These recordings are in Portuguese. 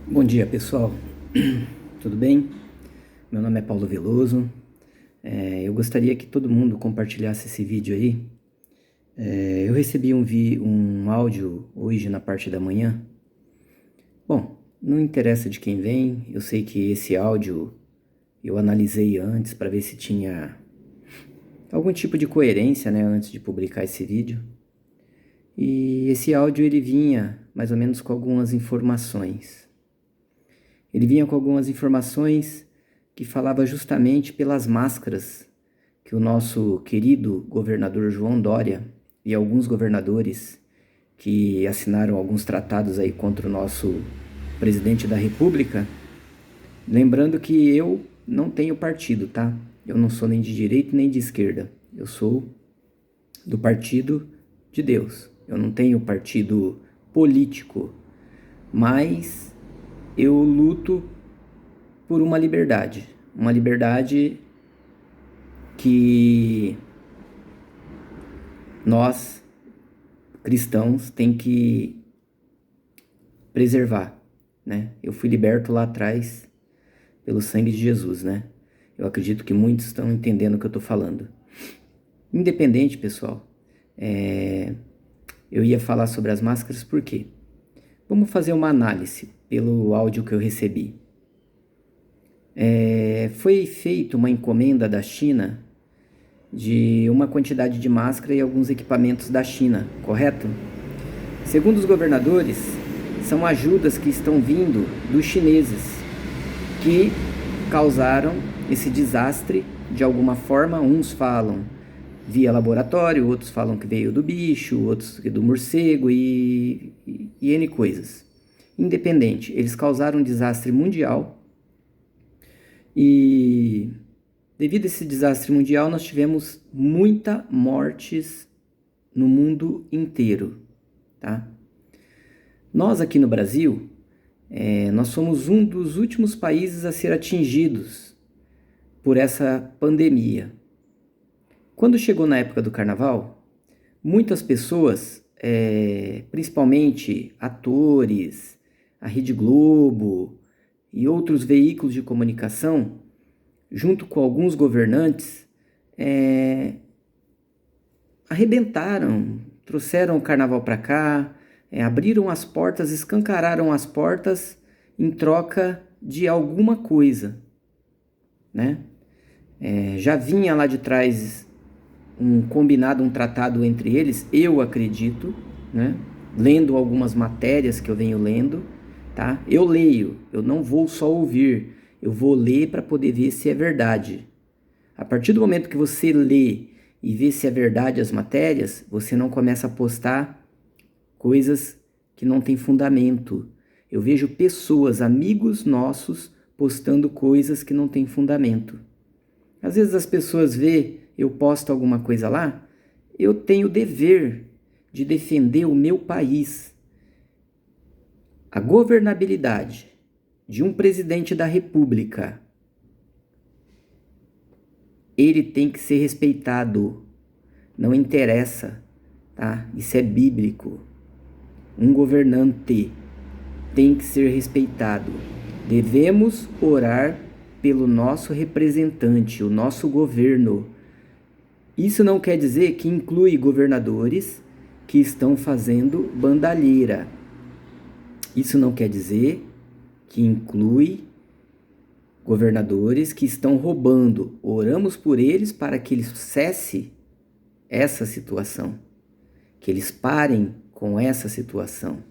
Bom dia, pessoal. Tudo bem? Meu nome é Paulo Veloso. Eu gostaria que todo mundo compartilhasse esse vídeo aí. Eu recebi um áudio hoje na parte da manhã. Bom, não interessa de quem vem. Eu sei que esse áudio eu analisei antes para ver se tinha algum tipo de coerência, né, antes de publicar esse vídeo. E esse áudio ele vinha mais ou menos com algumas informações. Ele vinha com algumas informações que falava justamente pelas máscaras que o nosso querido governador João Dória e alguns governadores que assinaram alguns tratados aí contra o nosso presidente da República, lembrando que eu não tenho partido, tá? Eu não sou nem de direita nem de esquerda. Eu sou do partido de Deus. Eu não tenho partido político, mas eu luto por uma liberdade que nós cristãos tem que preservar, né? Eu fui liberto lá atrás pelo sangue de Jesus, né? Eu acredito que muitos estão entendendo o que eu estou falando. Independente, pessoal, eu ia falar sobre as máscaras por quê? Vamos fazer uma análise pelo áudio que eu recebi. Foi feita uma encomenda da China de uma quantidade de máscara e alguns equipamentos da China, correto? Segundo os governadores, são ajudas que estão vindo dos chineses que causaram esse desastre de alguma forma. Uns falam via laboratório, outros falam que veio do bicho, outros do morcego e N coisas. Independente, eles causaram um desastre mundial e devido a esse desastre mundial nós tivemos muitas mortes no mundo inteiro, tá? Nós aqui no Brasil, nós somos um dos últimos países a ser atingidos por essa pandemia. Quando chegou na época do carnaval, muitas pessoas, principalmente atores, a Rede Globo e outros veículos de comunicação, junto com alguns governantes, arrebentaram, trouxeram o carnaval para cá, abriram as portas, escancararam as portas em troca de alguma coisa, né? Já vinha lá de trás um combinado, um tratado entre eles, eu acredito, né? Lendo algumas matérias que eu venho lendo, tá? Eu leio, eu não vou só ouvir, eu vou ler para poder ver se é verdade. A partir do momento que você lê e vê se é verdade as matérias, você não começa a postar coisas que não têm fundamento. Eu vejo pessoas, amigos nossos, postando coisas que não têm fundamento. Às vezes as pessoas vê, eu posto alguma coisa lá, eu tenho o dever de defender o meu país. A governabilidade de um presidente da República, ele tem que ser respeitado. Não interessa, tá? Isso é bíblico. Um governante tem que ser respeitado. Devemos orar pelo nosso representante, o nosso governo. Isso não quer dizer que inclui governadores que estão fazendo bandalheira. Isso não quer dizer que inclui governadores que estão roubando. Oramos por eles para que eles cessem essa situação, que eles parem com essa situação,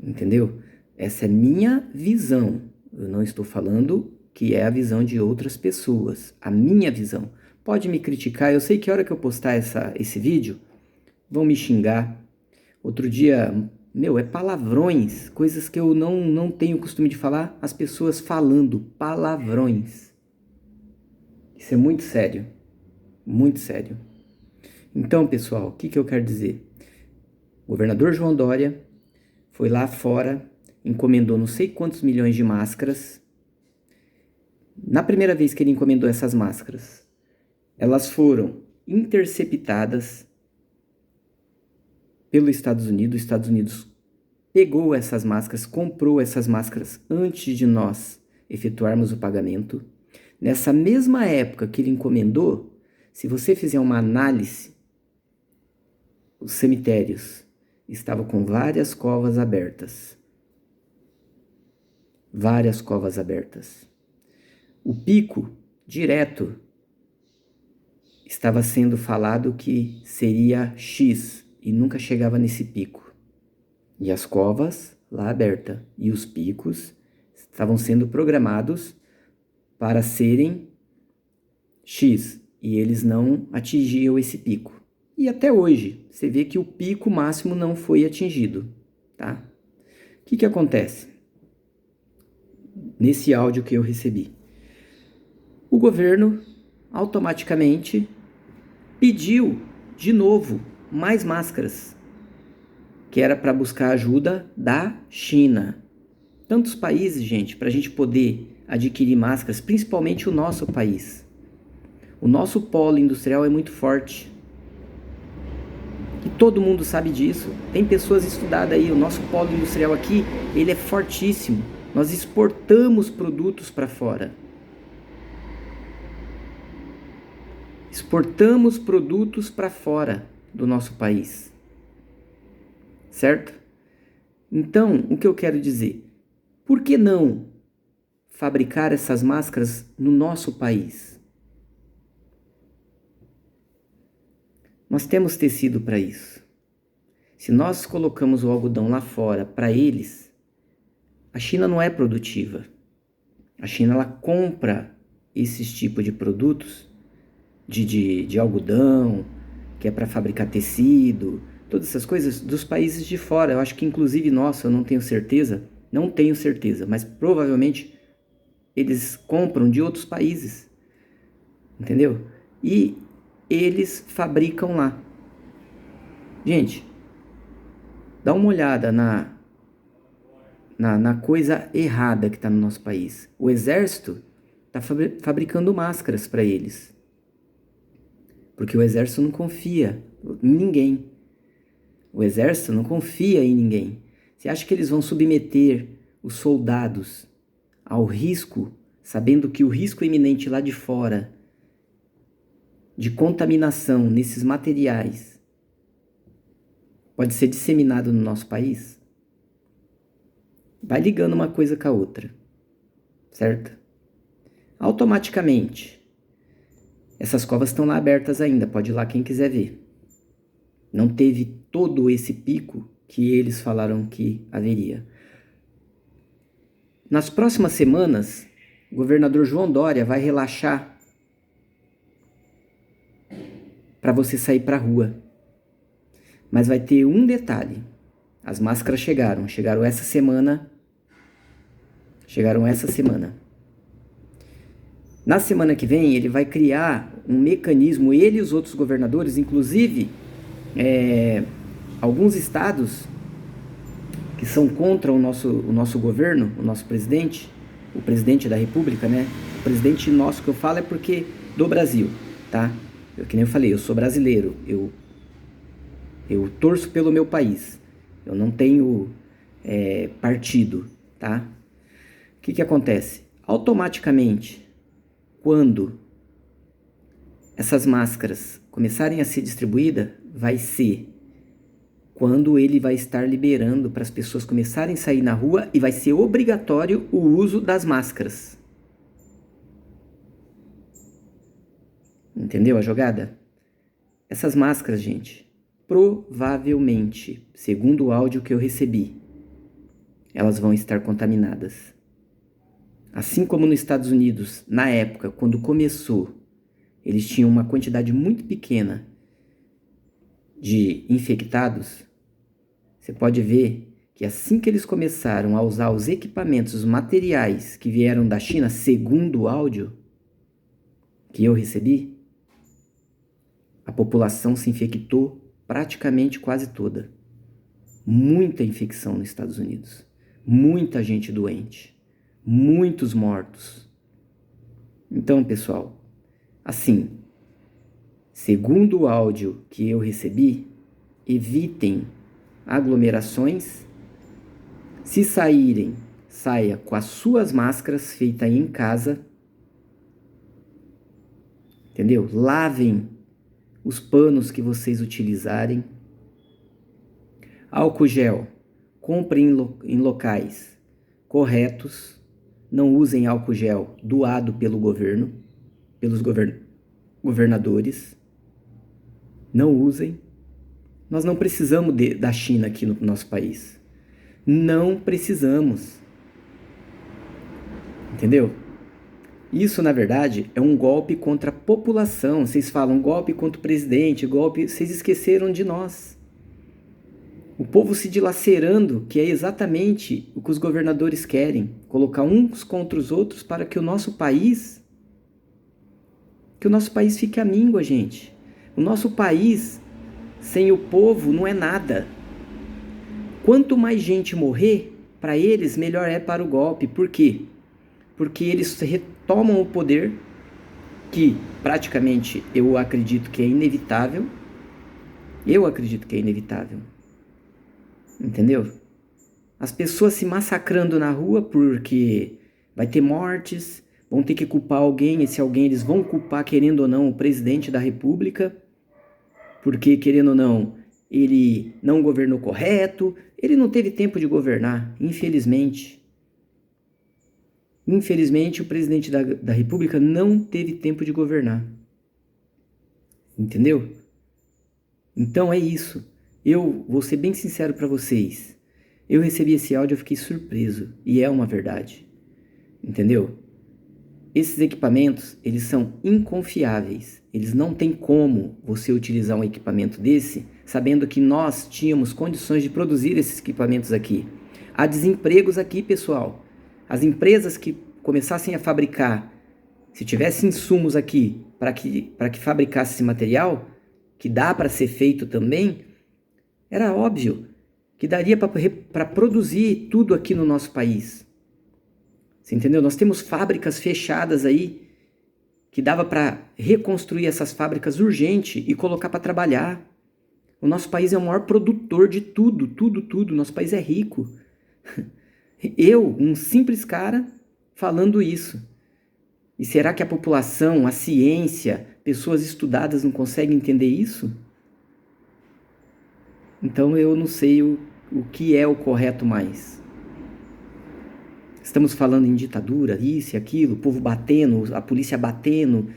entendeu? Essa é minha visão. Eu não estou falando que é a visão de outras pessoas, a minha visão. Pode me criticar, eu sei que a hora que eu postar esse vídeo, vão me xingar. Outro dia, é palavrões, coisas que eu não tenho costume de falar, as pessoas falando palavrões. Isso é muito sério, muito sério. Então, pessoal, o que eu quero dizer? O governador João Dória foi lá fora, encomendou não sei quantos milhões de máscaras. Na primeira vez que ele encomendou essas máscaras, elas foram interceptadas pelo Estados Unidos. Os Estados Unidos pegou essas máscaras, comprou essas máscaras antes de nós efetuarmos o pagamento. Nessa mesma época que ele encomendou, se você fizer uma análise, os cemitérios estavam com várias covas abertas. Várias covas abertas. O pico direto estava sendo falado que seria X e nunca chegava nesse pico. E as covas lá abertas e os picos estavam sendo programados para serem X e eles não atingiam esse pico. E até hoje, você vê que o pico máximo não foi atingido, tá? O que acontece? Nesse áudio que eu recebi, o governo automaticamente pediu de novo mais máscaras, que era para buscar ajuda da China. Tantos países, gente, para a gente poder adquirir máscaras, principalmente o nosso país. O nosso polo industrial é muito forte. E todo mundo sabe disso. Tem pessoas estudadas aí. O nosso polo industrial aqui, ele é fortíssimo. Nós exportamos produtos para fora. Exportamos produtos para fora do nosso país. Certo? Então, o que eu quero dizer? Por que não fabricar essas máscaras no nosso país? Nós temos tecido para isso. Se nós colocamos o algodão lá fora para eles, a China não é produtiva. A China ela compra esses tipos de produtos de algodão, que é para fabricar tecido, todas essas coisas dos países de fora. Eu acho que inclusive nossa, eu não tenho certeza, mas provavelmente eles compram de outros países, entendeu? E eles fabricam lá. Gente, dá uma olhada na coisa errada que está no nosso país. O exército está fabricando máscaras para eles. Porque o exército não confia em ninguém. O exército não confia em ninguém. Você acha que eles vão submeter os soldados ao risco, sabendo que o risco iminente lá de fora, de contaminação nesses materiais, pode ser disseminado no nosso país? Vai ligando uma coisa com a outra, certo? Automaticamente, essas covas estão lá abertas ainda, pode ir lá quem quiser ver. Não teve todo esse pico que eles falaram que haveria. Nas próximas semanas, o governador João Dória vai relaxar para você sair para a rua. Mas vai ter um detalhe. As máscaras chegaram essa semana. Na semana que vem, ele vai criar um mecanismo, ele e os outros governadores, inclusive alguns estados que são contra o nosso governo, o nosso presidente, o presidente da república, né? O presidente nosso que eu falo é porque do Brasil, tá? Que nem eu falei, eu sou brasileiro, eu torço pelo meu país, eu não tenho partido, tá? O que acontece? Automaticamente, quando essas máscaras começarem a ser distribuídas, vai ser quando ele vai estar liberando para as pessoas começarem a sair na rua e vai ser obrigatório o uso das máscaras. Entendeu a jogada? Essas máscaras, gente, provavelmente, segundo o áudio que eu recebi, elas vão estar contaminadas. Assim como nos Estados Unidos, na época, quando começou, eles tinham uma quantidade muito pequena de infectados. Você pode ver que assim que eles começaram a usar os equipamentos, os materiais que vieram da China, segundo o áudio que eu recebi, a população se infectou praticamente quase toda. Muita infecção nos Estados Unidos. Muita gente doente. Muitos mortos. Então, pessoal, assim, segundo o áudio que eu recebi, evitem aglomerações Se saírem, saia com as suas máscaras feitas em casa. Entendeu? Lavem os panos que vocês utilizarem. Álcool gel. Comprem em locais corretos. Não usem álcool gel doado pelo governo, pelos governadores. Não usem. Nós não precisamos da China aqui no nosso país. Não precisamos. Entendeu? Isso, na verdade, é um golpe contra a população. Vocês falam golpe contra o presidente, golpe... Vocês esqueceram de nós. O povo se dilacerando, que é exatamente o que os governadores querem. Colocar uns contra os outros para que o nosso país fique à míngua, gente. O nosso país, sem o povo, não é nada. Quanto mais gente morrer, para eles, melhor é para o golpe. Por quê? Porque eles retomam o poder, que praticamente eu acredito que é inevitável. Eu acredito que é inevitável. Entendeu? As pessoas se massacrando na rua porque vai ter mortes, vão ter que culpar alguém, e se alguém eles vão culpar, querendo ou não, o presidente da República, porque, querendo ou não, ele não governou correto, ele não teve tempo de governar, infelizmente. Infelizmente, o presidente da República não teve tempo de governar. Entendeu? Então é isso. Eu vou ser bem sincero para vocês. Eu recebi esse áudio e fiquei surpreso. E é uma verdade. Entendeu? Esses equipamentos, eles são inconfiáveis. Eles não tem como você utilizar um equipamento desse, sabendo que nós tínhamos condições de produzir esses equipamentos aqui. Há desempregos aqui, pessoal. As empresas que começassem a fabricar, se tivesse insumos aqui para que fabricasse esse material, que dá para ser feito também, era óbvio que daria para produzir tudo aqui no nosso país. Você entendeu? Nós temos fábricas fechadas aí, que dava para reconstruir essas fábricas urgente e colocar para trabalhar. O nosso país é o maior produtor de tudo, tudo. Nosso país é rico. Eu, um simples cara, falando isso. E será que a população, a ciência, pessoas estudadas não conseguem entender isso? Então eu não sei o que é o correto mais. Estamos falando em ditadura, isso e aquilo, o povo batendo, a polícia batendo,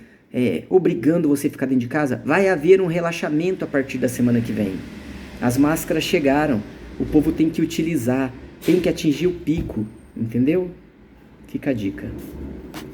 obrigando você a ficar dentro de casa. Vai haver um relaxamento a partir da semana que vem. As máscaras chegaram, o povo tem que utilizar, tem que atingir o pico, entendeu? Fica a dica.